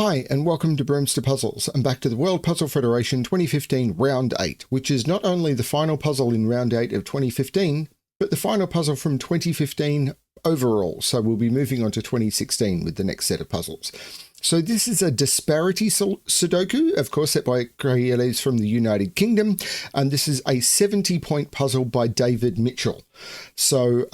Hi, and welcome to BremSter Puzzles, and back to the World Puzzle Federation 2015 Round 8, which is not only the final puzzle in Round 8 of 2015, but the final puzzle from 2015 overall, so we'll be moving on to 2016 with the next set of puzzles. So this is a Disparity Sudoku, of course, set by creators from the United Kingdom, and this is a 70-point puzzle by David Mitchell. So,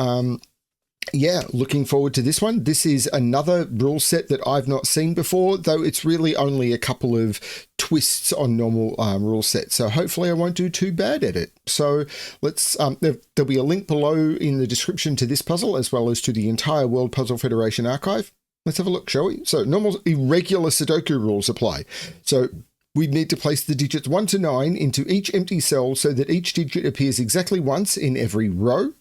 yeah, looking forward to this one. This is another rule set that I've not seen before, though it's really only a couple of twists on normal rule sets. So hopefully I won't do too bad at it. So let's, there'll be a link below in the description to this puzzle, as well as to the entire World Puzzle Federation archive. Let's have a look, shall we? So normal irregular Sudoku rules apply. So we need to place the digits 1 to 9 into each empty cell so that each digit appears exactly once in every row,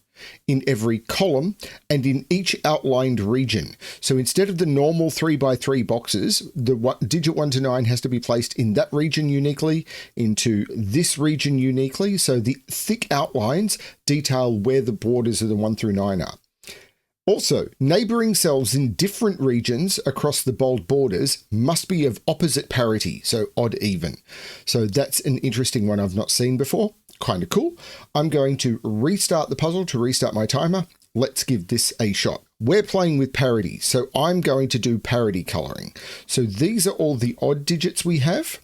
in every column, and in each outlined region. So instead of the normal 3x3 boxes, the digit 1 to 9 has to be placed in that region uniquely, into this region uniquely. So the thick outlines detail where the borders of the 1 through 9 are. Also, neighboring cells in different regions across the bold borders must be of opposite parity, so odd even. So that's an interesting one I've not seen before. Kind of cool. I'm going to restart the puzzle to restart my timer. Let's give this a shot. We're playing with parity, so I'm going to do parity coloring. So these are all the odd digits we have.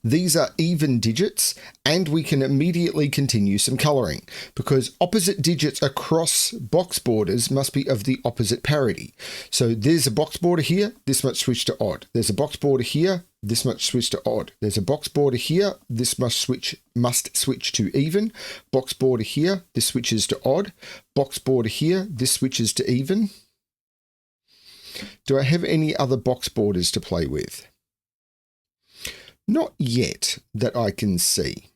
These are even digits, and we can immediately continue some coloring because opposite digits across box borders must be of the opposite parity. So there's a box border here, this must switch to odd. There's a box border here, this must switch to odd. There's a box border here, this must switch to even. Box border here, this switches to odd. Box border here, this switches to even. Do I have any other box borders to play with? Not yet that I can see.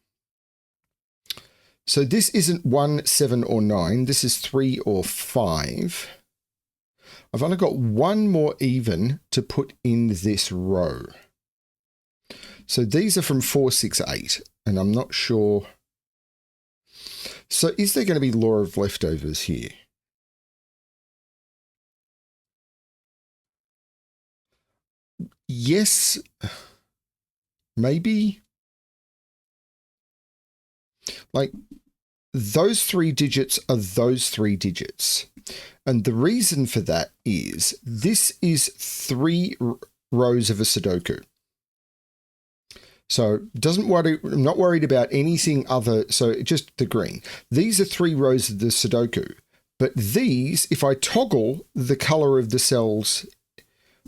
So this isn't 1, 7, or 9. This is 3 or 5. I've only got one more even to put in this row. So these are from 4, 6, 8, and I'm not sure. So is there going to be law of leftovers here? Yes. Maybe, like, those 3 digits are those 3 digits. And the reason for that is this is 3 rows of a Sudoku. So I'm not worried about anything other. So just the green. These are 3 rows of the Sudoku. But these, if I toggle the color of the cells,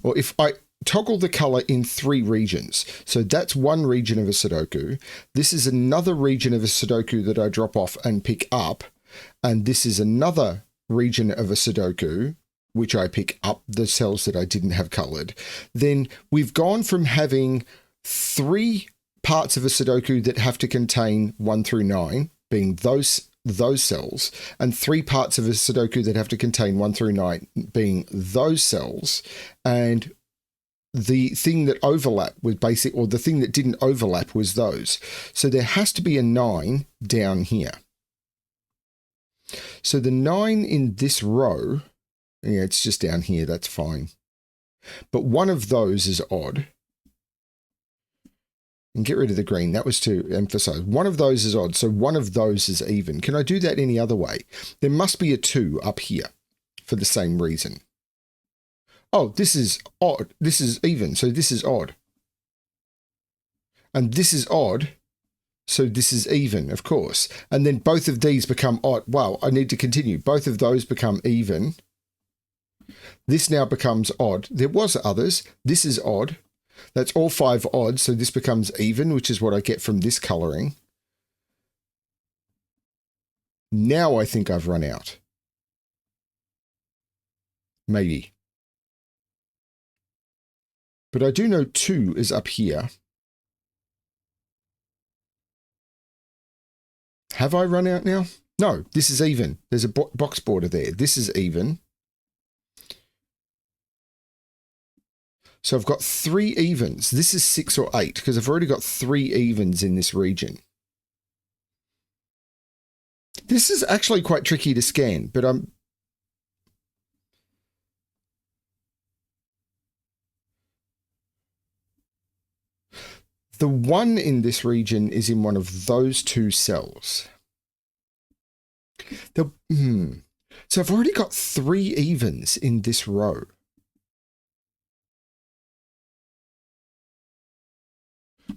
or if I toggle the color in 3 regions. So that's one region of a Sudoku. This is another region of a Sudoku that I drop off and pick up. And this is another region of a Sudoku, which I pick up the cells that I didn't have colored. Then we've gone from having 3 parts of a Sudoku that have to contain 1 through 9, being those cells, and 3 parts of a Sudoku that have to contain 1 through 9, being those cells, and the thing that overlapped was or the thing that didn't overlap was those. So there has to be a 9 down here. So the 9 in this row, yeah, it's just down here, that's fine. But one of those is odd. And get rid of the green, that was to emphasize. One of those is odd, so one of those is even. Can I do that any other way? There must be a 2 up here for the same reason. Oh, this is odd. This is even, so this is odd. And this is odd, so this is even, of course. And then both of these become odd. Wow, I need to continue. Both of those become even. This now becomes odd. There was others. This is odd. That's all 5 odds, so this becomes even, which is what I get from this coloring. Now I think I've run out. Maybe. But I do know 2 is up here. Have I run out now? No, this is even. There's a box border there. This is even. So I've got 3 evens. This is 6 or 8 because I've already got 3 evens in this region. This is actually quite tricky to scan, but I'm The 1 in this region is in one of those two cells. So I've already got 3 evens in this row.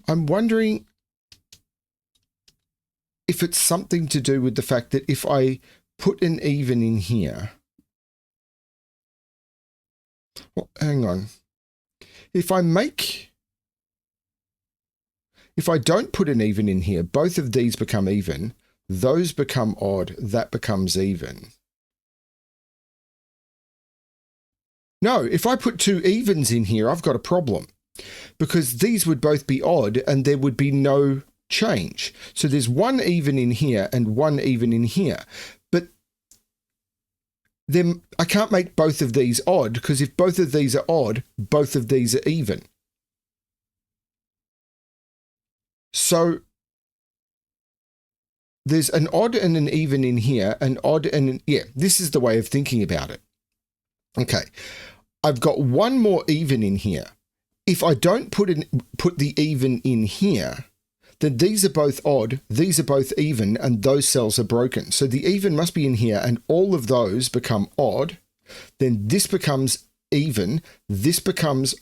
I'm wondering if it's something to do with the fact that if I put an even in here, well, hang on. If I don't put an even in here, both of these become even, those become odd, that becomes even. No, if I put 2 evens in here, I've got a problem because these would both be odd and there would be no change. So there's 1 even in here and 1 even in here. But then I can't make both of these odd because if both of these are odd, both of these are even. So there's an odd and an even in here, an odd and an, yeah, this is the way of thinking about it. Okay, I've got 1 more even in here. If I don't put the even in here, then these are both odd, these are both even, and those cells are broken. So the even must be in here, and all of those become odd. Then this becomes even, this becomes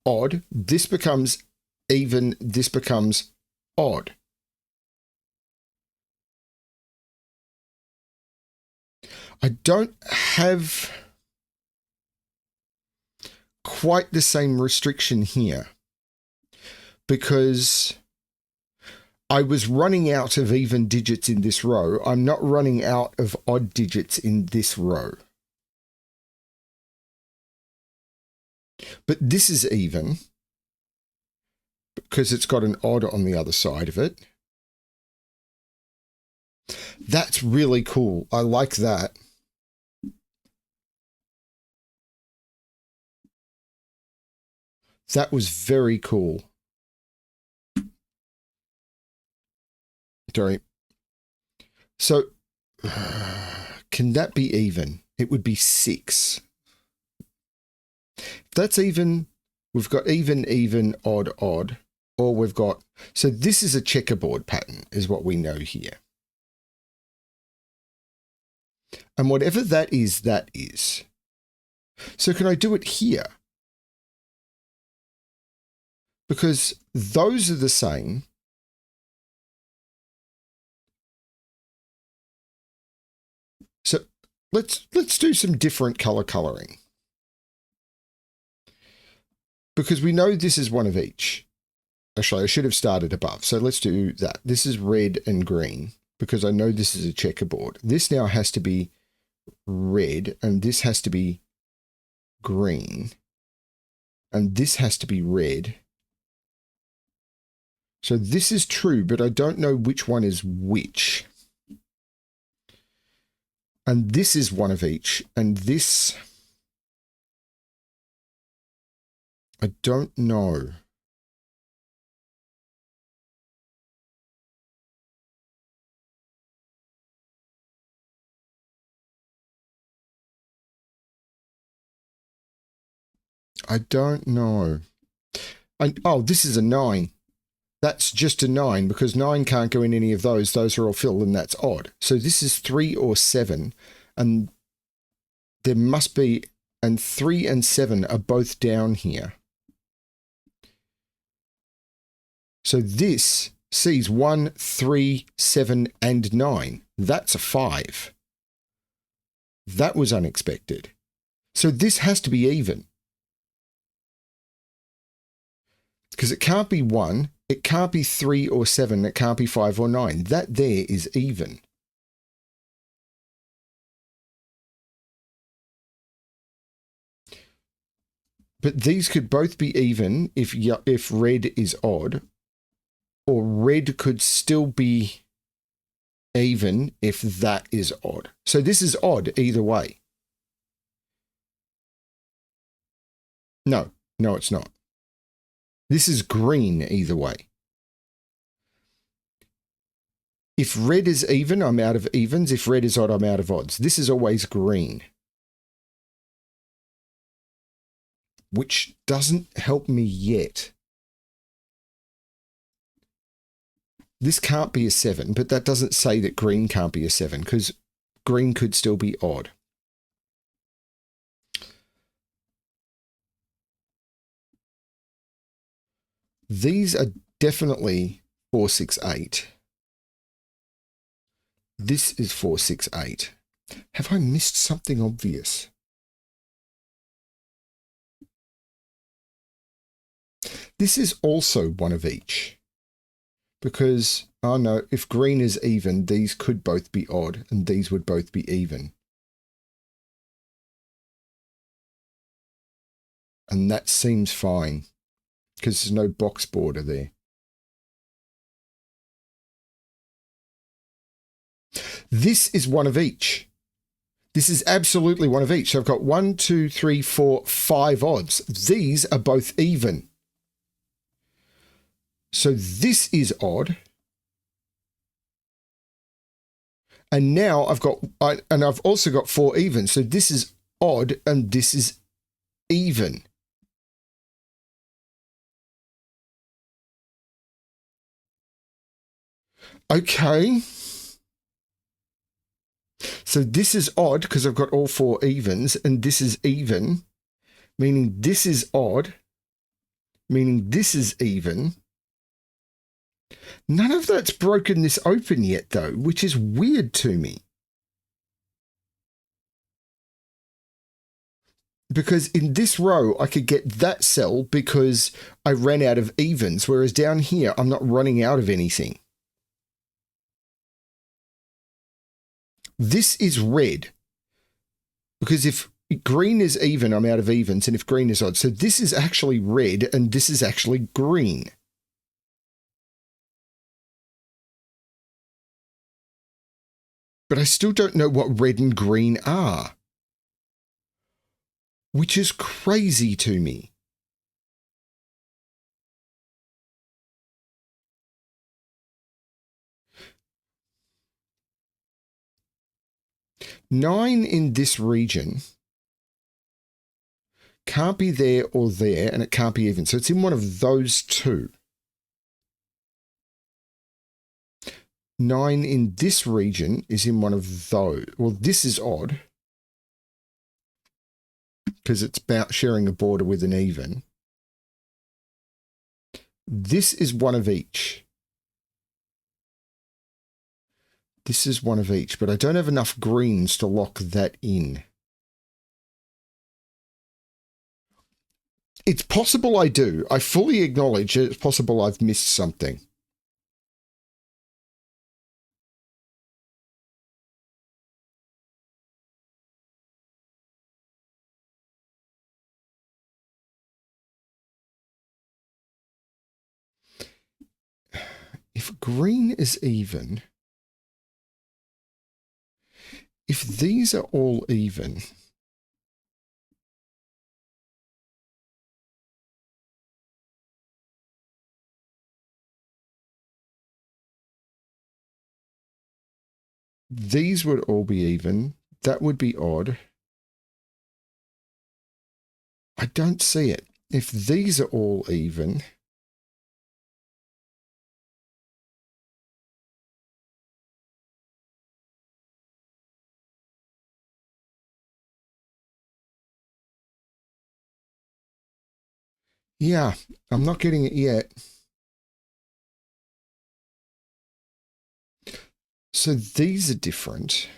odd, this becomes even, this becomes odd. I don't have quite the same restriction here because I was running out of even digits in this row. I'm not running out of odd digits in this row. But this is even because it's got an odd on the other side of it. That's really cool. I like that. That was very cool. Sorry. So, can that be even? It would be 6. If that's even, we've got even, even, odd, odd, or we've got, so this is a checkerboard pattern is what we know here. And whatever that is, that is. So can I do it here? Because those are the same. So let's do some different color coloring. Because we know this is one of each. Actually, I should have started above. So let's do that. This is red and green because I know this is a checkerboard. This now has to be red and this has to be green. And this has to be red. So this is true, but I don't know which one is which. And this is one of each. And this, I don't know. I don't know. Oh, this is a 9. That's just a 9 because 9 can't go in any of those. Those are all filled and that's odd. So this is 3 or 7 and there must be, and 3 and 7 are both down here. So this sees 1, 3, 7 and 9. That's a 5. That was unexpected. So this has to be even. Because it can't be 1. It can't be 3 or 7. It can't be 5 or 9. That there is even. But these could both be even if red is odd, or red could still be even if that is odd. So this is odd either way. No, it's not. This is green either way. If red is even, I'm out of evens. If red is odd, I'm out of odds. This is always green. Which doesn't help me yet. This can't be a 7, but that doesn't say that green can't be a 7, because green could still be odd. These are definitely 4, 6, 8. This is 4, 6, 8. Have I missed something obvious? This is also one of each. Because, oh no, if green is even, these could both be odd, and these would both be even. And that seems fine, because there's no box border there. This is one of each. This is absolutely one of each. So I've got 1, 2, 3, 4, 5 odds. These are both even. So this is odd. And now I've also got 4 even. So this is odd and this is even. Okay. So this is odd because I've got all 4 evens, and this is even, meaning this is odd, meaning this is even. None of that's broken this open yet, though, which is weird to me. Because in this row, I could get that cell because I ran out of evens, whereas down here, I'm not running out of anything. This is red, because if green is even, I'm out of evens, and if green is odd. So this is actually red, and this is actually green. But I still don't know what red and green are, which is crazy to me. Nine in this region can't be there or there, and it can't be even. So it's in one of those two. 9 in this region is in one of those. Well, this is odd because it's about sharing a border with an even. This is one of each. This is one of each, but I don't have enough greens to lock that in. It's possible I do. I fully acknowledge it's possible I've missed something. If green is even, if these are all even, these would all be even. That would be odd. I don't see it. If these are all even, yeah, I'm not getting it yet. So these are different.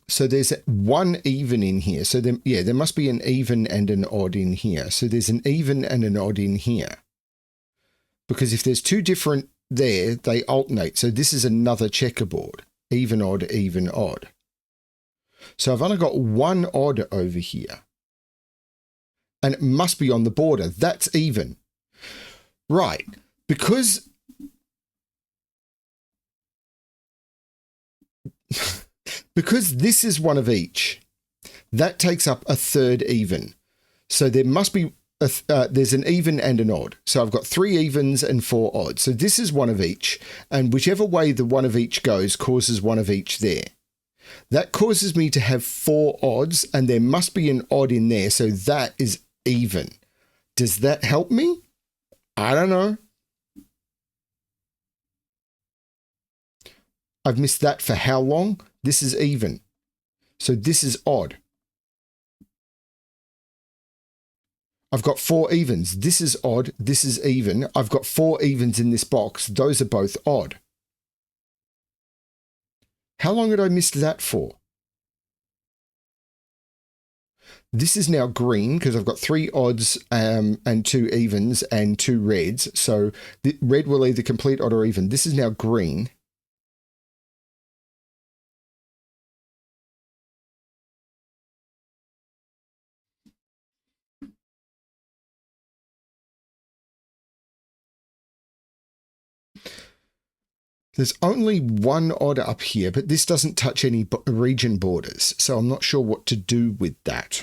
So there's one even in here. So there must be an even and an odd in here. So there's an even and an odd in here. Because if there's two different there, they alternate. So this is another checkerboard. Even, odd, even, odd. So I've only got one odd over here. And it must be on the border. That's even. Right. Because this is one of each, that takes up a third even. So there must be, there's an even and an odd. So I've got 3 evens and 4 odds. So this is one of each. And whichever way the one of each goes causes one of each there. That causes me to have 4 odds, and there must be an odd in there. So that is even. Does that help me? I don't know. I've missed that for how long? This is even. So this is odd. I've got 4 evens. This is odd. This is even. I've got 4 evens in this box. Those are both odd. How long had I missed that for? This is now green because I've got 3 odds and 2 evens and 2 reds. So the red will either complete odd or even. This is now green. There's only 1 odd up here, but this doesn't touch any region borders, so I'm not sure what to do with that.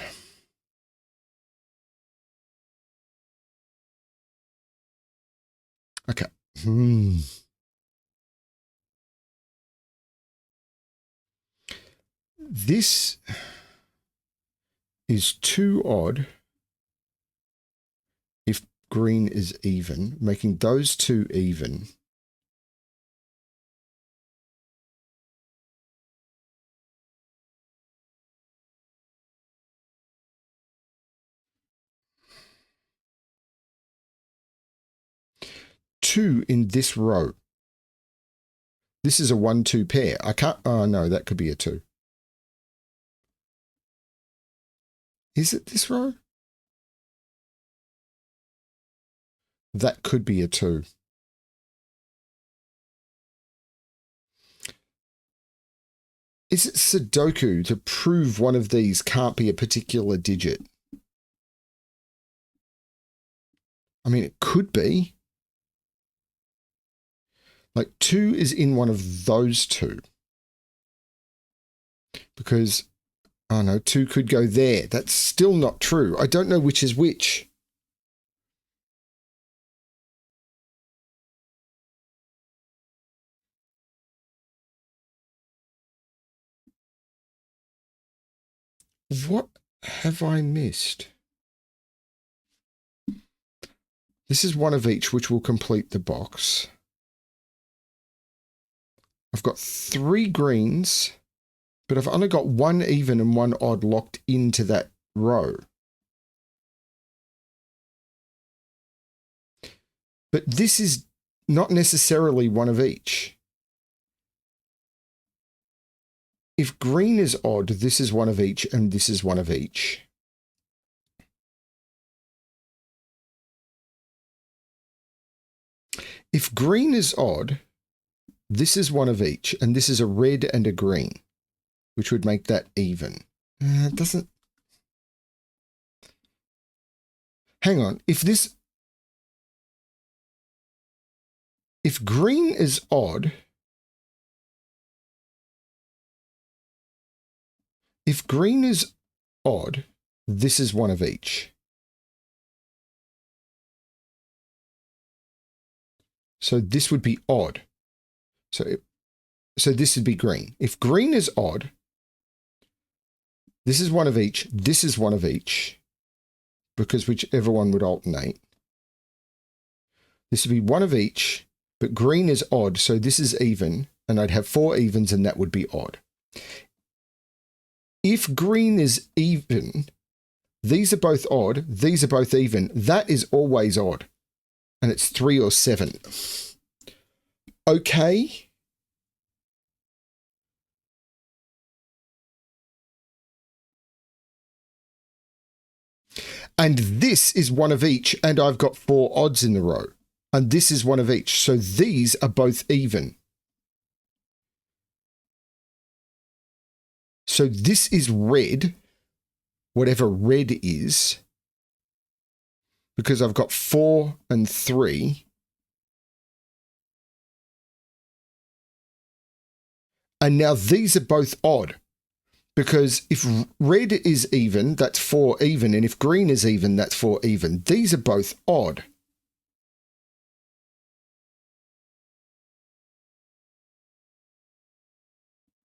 Okay. This is too odd if green is even, making those 2 even. Two in this row. This is a 1-2 pair. I can't, oh no, that could be a 2. Is it this row? That could be a 2. Is it Sudoku to prove one of these can't be a particular digit? I mean, it could be. Like 2 is in one of those 2. Because, oh no, 2 could go there. That's still not true. I don't know which is which. What have I missed? This is one of each, which will complete the box. I've got 3 greens, but I've only got 1 even and 1 odd locked into that row. But this is not necessarily one of each. If green is odd, this is one of each and this is one of each. If green is odd, this is one of each and this is a red and a green, which would make that even. It doesn't... Hang on. If green is odd... If green is odd, this is one of each. So this would be odd. So this would be green. If green is odd, this is one of each, this is one of each, because whichever one would alternate. This would be one of each, but green is odd, so this is even, and I'd have 4 evens and that would be odd. If green is even, these are both odd, these are both even, that is always odd. And it's 3 or 7. Okay. And this is one of each, and I've got 4 odds in the row. And this is one of each, so these are both even. So this is red, whatever red is, because I've got 4 and 3. And now these are both odd, because if red is even, that's 4 even, and if green is even, that's 4 even. These are both odd.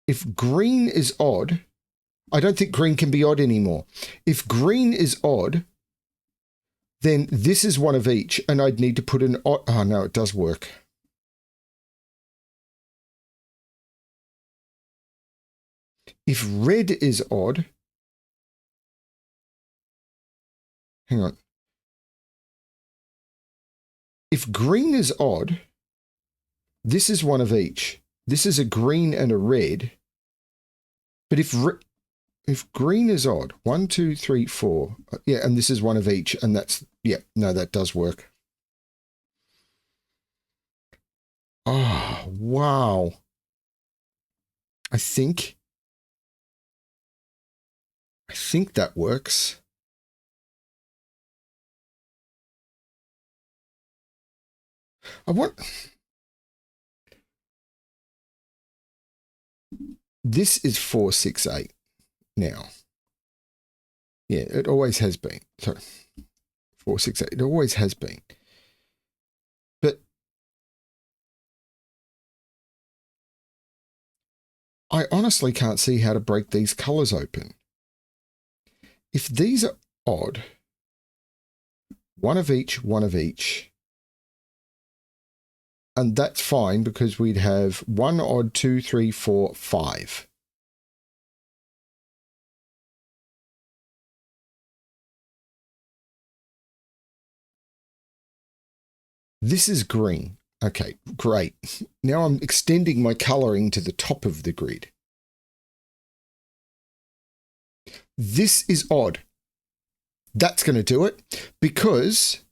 If green is odd, I don't think green can be odd anymore. If green is odd, then this is one of each, and I'd need to put an odd. Oh, no, it does work. If red is odd, hang on. If green is odd, this is one of each. This is a green and a red. But if green is odd, 1, 2, 3, 4, yeah, and this is one of each, and that's, yeah, no, that does work. Oh, wow. I think that works. This is 4, 6, 8 now. Yeah, it always has been. Sorry, 4, 6, 8. It always has been. But I honestly can't see how to break these colors open. If these are odd, one of each, and that's fine because we'd have 1 odd, 2, 3, 4, 5. This is green. Okay, great. Now I'm extending my coloring to the top of the grid. This is odd. That's going to do it because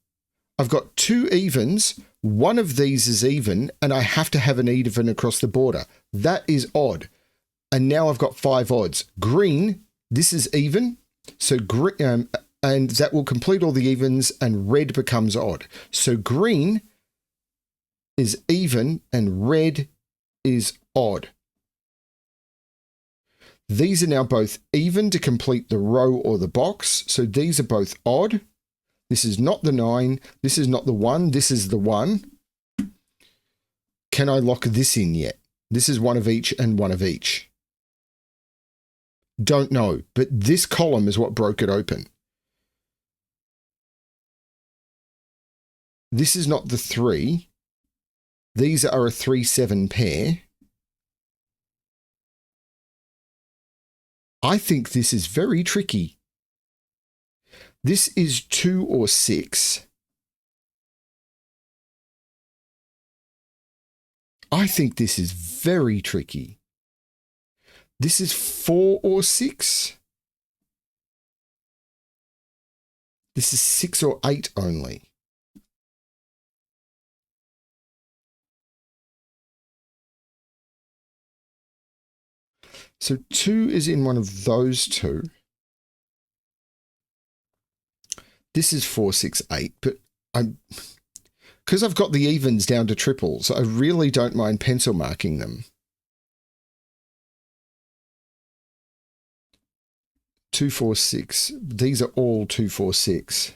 I've got 2 evens. One of these is even, and I have to have an even across the border. That is odd. And now I've got 5 odds. Green, this is even. So green, and that will complete all the evens, and red becomes odd. So green is even and red is odd. These are now both even to complete the row or the box. So these are both odd. This is not the 9. This is not the 1. This is the 1. Can I lock this in yet? This is one of each and one of each. Don't know, but this column is what broke it open. This is not the 3. These are a 3-7 pair. I think this is very tricky. This is 2 or 6. I think this is very tricky. This is 4 or 6. This is 6 or 8 only. So 2 is in one of those 2. This is 4, 6, 8, but because I've got the evens down to triples, I really don't mind pencil marking them. 2, 4, 6. These are all 2, 4, 6. I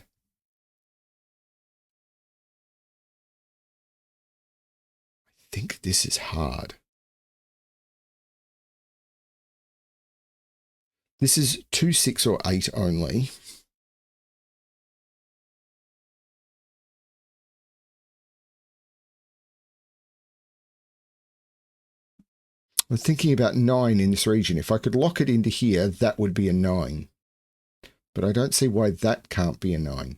think this is hard. This is 2, 6, or 8 only. I'm thinking about 9 in this region. If I could lock it into here, that would be a 9. But I don't see why that can't be a 9.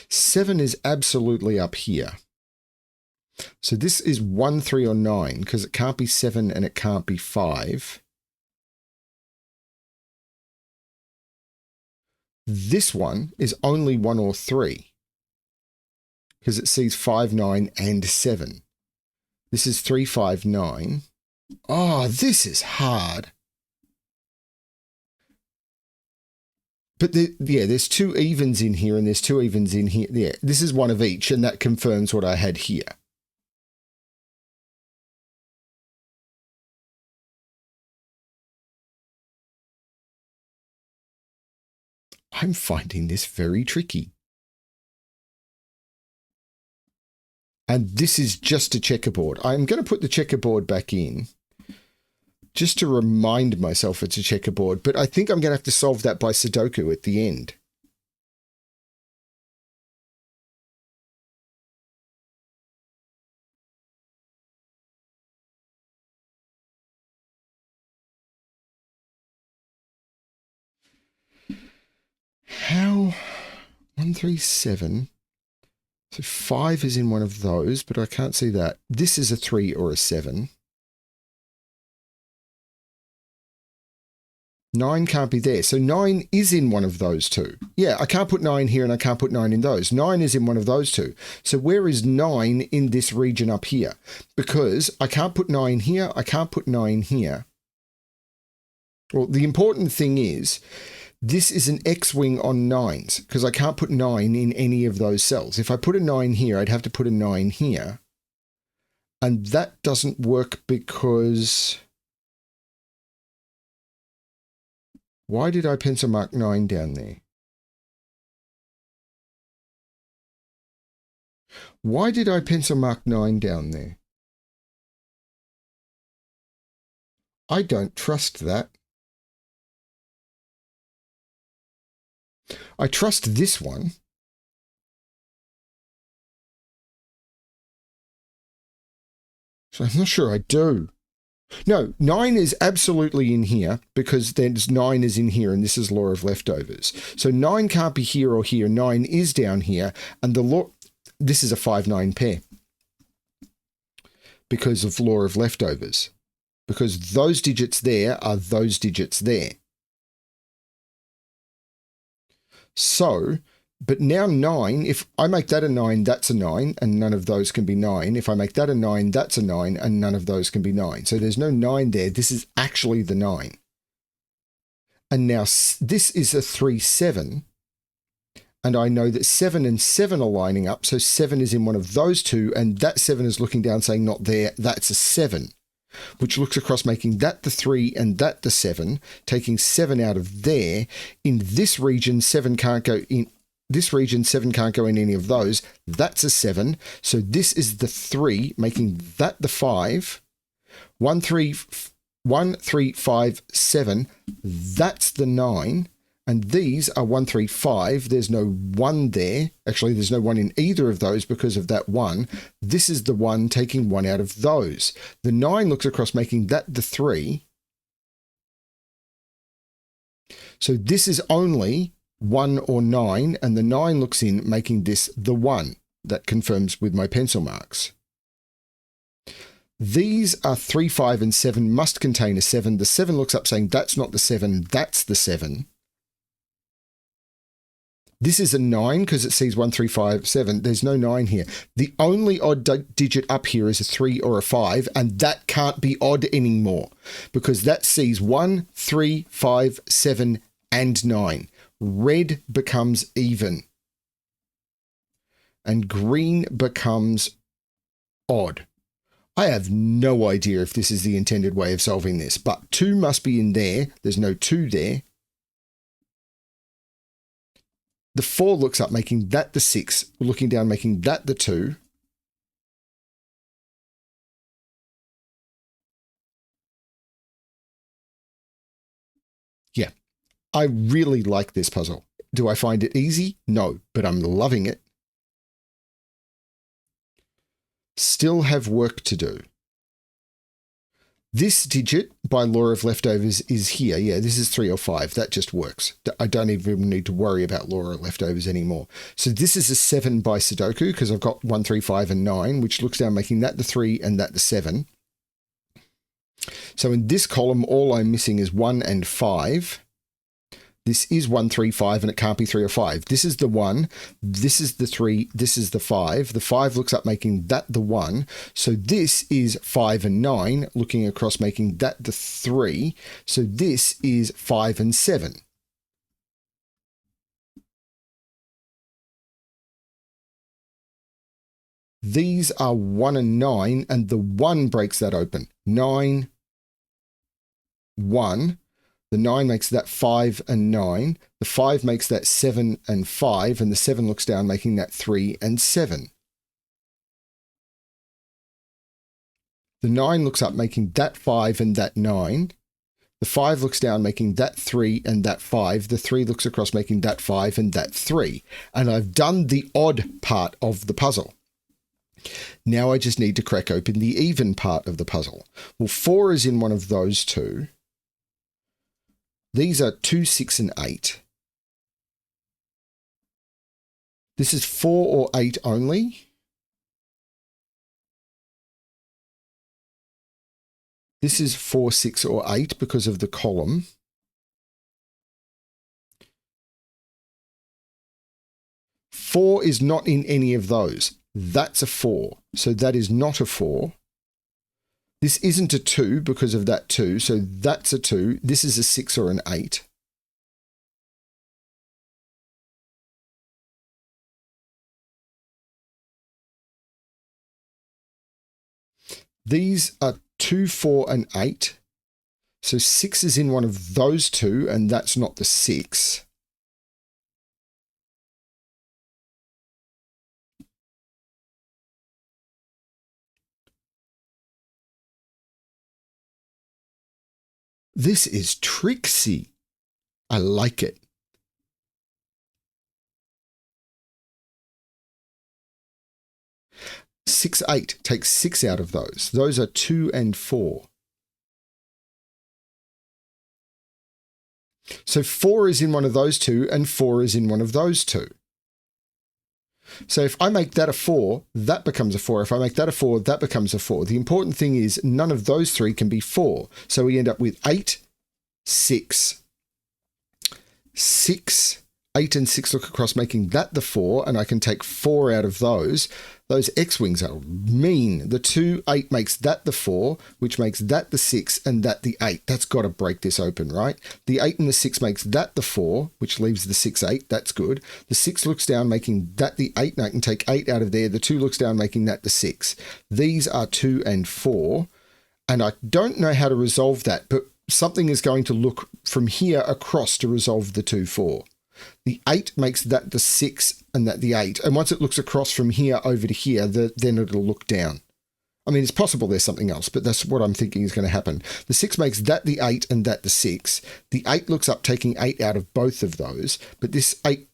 Seven is absolutely up here. So this is 1, 3, or 9 because it can't be 7 and it can't be 5. This one is only 1 or 3 because it sees 5, 9, and 7. This is 3, 5, 9. Oh, this is hard. But there's 2 evens in here and there's 2 evens in here. Yeah, this is one of each, and that confirms what I had here. I'm finding this very tricky. And this is just a checkerboard. I'm going to put the checkerboard back in just to remind myself it's a checkerboard, but I think I'm going to have to solve that by Sudoku at the end. How? 137. So 5 is in one of those, but I can't see that. This is a 3 or a 7. 9 can't be there. So 9 is in one of those two. Yeah, I can't put 9 here and I can't put 9 in those. 9 is in one of those two. So where is 9 in this region up here? Because I can't put 9 here. I can't put 9 here. Well, the important thing is this is an X-wing on 9s because I can't put 9 in any of those cells. If I put a 9 here, I'd have to put a 9 here. And that doesn't work because... Why did I pencil mark 9 down there? Why did I pencil mark 9 down there? I don't trust that. I trust this one. So I'm not sure I do. No, 9 is absolutely in here because there's 9 is in here and this is law of leftovers. So 9 can't be here or here. 9 is down here and the law, this is a 5-9 pair because of law of leftovers. Because those digits there are those digits there. So, but now 9, if I make that a 9, that's a 9, and none of those can be 9. If I make that a 9, that's a 9, and none of those can be 9. So there's no 9 there. This is actually the 9. And now this is a 3-7, and I know that 7 and 7 are lining up, so 7 is in one of those two, and that 7 is looking down saying not there, that's a 7. Which looks across making that the 3 and that the 7, taking 7 out of there. In this region, 7 can't go in. This region, 7 can't go in any of those. That's a 7. So this is the 3, making that the 5. 1, 3, 5, 7. That's the 9. And these are 1, 3, 5. There's no 1 there. Actually, there's no 1 in either of those because of that 1. This is the 1 taking 1 out of those. The 9 looks across making that the 3. So this is only 1 or 9, and the 9 looks in making this the 1. That confirms with my pencil marks. These are 3, 5, and 7 must contain a 7. The 7 looks up saying that's not the 7, that's the 7. This is a 9 because it sees 1, 3, 5, 7. There's no 9 here. The only odd digit up here is a 3 or a 5, and that can't be odd anymore because that sees 1, 3, 5, 7, and 9. Red becomes even, and green becomes odd. I have no idea if this is the intended way of solving this, but 2 must be in there. There's no 2 there. The 4 looks up, making that the 6. Looking down, making that the 2. Yeah, I really like this puzzle. Do I find it easy? No, but I'm loving it. Still have work to do. This digit, by law of leftovers, is here. Yeah, this is 3 or 5. That just works. I don't even need to worry about law of leftovers anymore. So this is a 7 by Sudoku because I've got 1, 3, 5, and 9, which looks down making that the 3 and that the 7. So in this column, all I'm missing is 1 and 5. This is 1, 3, 5, and it can't be 3 or 5. This is the 1. This is the 3. This is the 5. The 5 looks up, making that the 1. So this is 5 and 9, looking across, making that the 3. So this is 5 and 7. These are 1 and 9, and the 1 breaks that open. 9, 1. The 9 makes that 5 and 9. The 5 makes that 7 and 5. And the 7 looks down, making that 3 and 7. The 9 looks up, making that 5 and that 9. The 5 looks down, making that 3 and that 5. The 3 looks across, making that 5 and that 3. And I've done the odd part of the puzzle. Now I just need to crack open the even part of the puzzle. Well, 4 is in one of those two. These are 2, 6, and 8. This is 4 or 8 only. This is 4, 6, or 8 because of the column. Four is not in any of those. That's a 4. So that is not a 4. This isn't a 2 because of that 2. So that's a 2. This is a 6 or an 8. These are 2, 4, and 8. So 6 is in one of those two, and that's not the 6. This is tricksy. I like it. Six, 8 takes 6 out of those. Those are 2 and 4. So 4 is in one of those two, and 4 is in one of those two. So if I make that a 4, that becomes a 4. If I make that a 4, that becomes a 4. The important thing is none of those three can be 4. So we end up with 8, 6, 6, 8 and 6 look across, making that the 4, and I can take 4 out of those. Those X-wings are mean. The 2, 8 makes that the 4, which makes that the 6, and that the 8. That's got to break this open, right? The 8 and the 6 makes that the 4, which leaves the 6, 8. That's good. The 6 looks down, making that the 8, and I can take 8 out of there. The 2 looks down, making that the 6. These are 2 and 4, and I don't know how to resolve that, but something is going to look from here across to resolve the 2, 4. The 8 makes that the 6 and that the 8. And once it looks across from here over to here, then it'll look down. I mean, it's possible there's something else, but that's what I'm thinking is going to happen. The 6 makes that the 8 and that the 6. The 8 looks up, taking 8 out of both of those. But this 8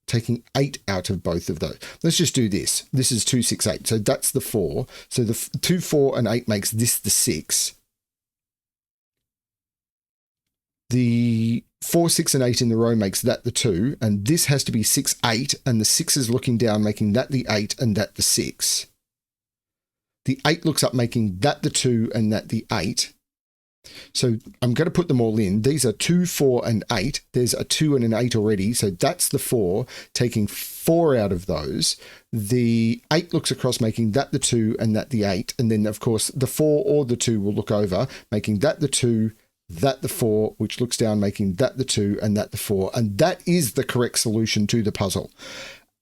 taking 8 out of both of those. Let's just do this. This is 2, 6, 8. So that's the 4. So the 2, 4, and 8 makes this the 6. The 4, 6, and 8 in the row makes that the 2, and this has to be 6, 8, and the 6 is looking down, making that the 8 and that the 6. The 8 looks up, making that the 2 and that the 8. So I'm going to put them all in. These are 2, 4, and 8. There's a 2 and an 8 already, so that's the 4, taking 4 out of those. The 8 looks across, making that the 2 and that the 8, and then, of course, the 4 or the 2 will look over, making that the 2, that the 4, which looks down, making that the 2 and that the 4. And that is the correct solution to the puzzle.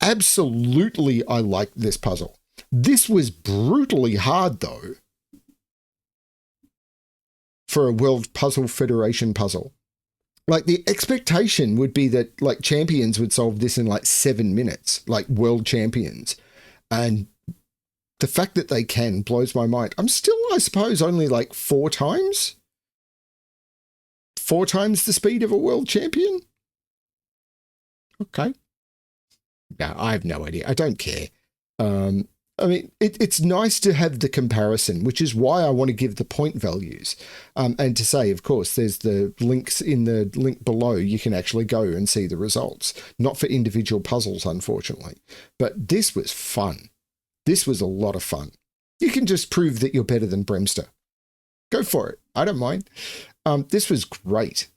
Absolutely, I like this puzzle. This was brutally hard, though, for a World Puzzle Federation puzzle. Like, the expectation would be that, like, champions would solve this in, like, 7 minutes, like world champions. And the fact that they can blows my mind. I'm still, I suppose, only, like, 4 times? 4 times the speed of a world champion? Okay. No, I have no idea. I don't care. I mean, it's nice to have the comparison, which is why I want to give the point values. And to say, of course, there's the links in the link below. You can actually go and see the results. Not for individual puzzles, unfortunately. But this was fun. This was a lot of fun. You can just prove that you're better than BremSter. Go for it. I don't mind. This was great.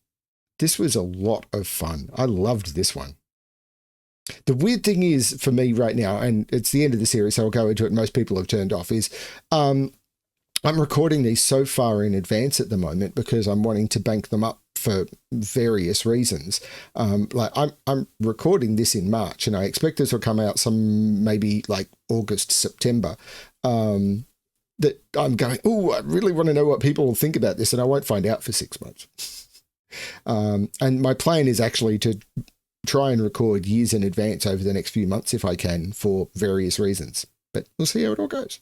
This was a lot of fun. I loved this one. The weird thing is for me right now, and it's the end of the series, so I'll go into it. Most people have turned off, is I'm recording these so far in advance at the moment because I'm wanting to bank them up for various reasons. Like I'm recording this in March, and I expect this will come out some maybe like August, September. That I'm going, oh, I really want to know what people will think about this, and I won't find out for 6 months. And my plan is actually to try and record years in advance over the next few months if I can for various reasons. But we'll see how it all goes.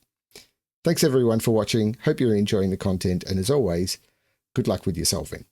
Thanks everyone for watching. Hope you're enjoying the content, and as always, good luck with your solving.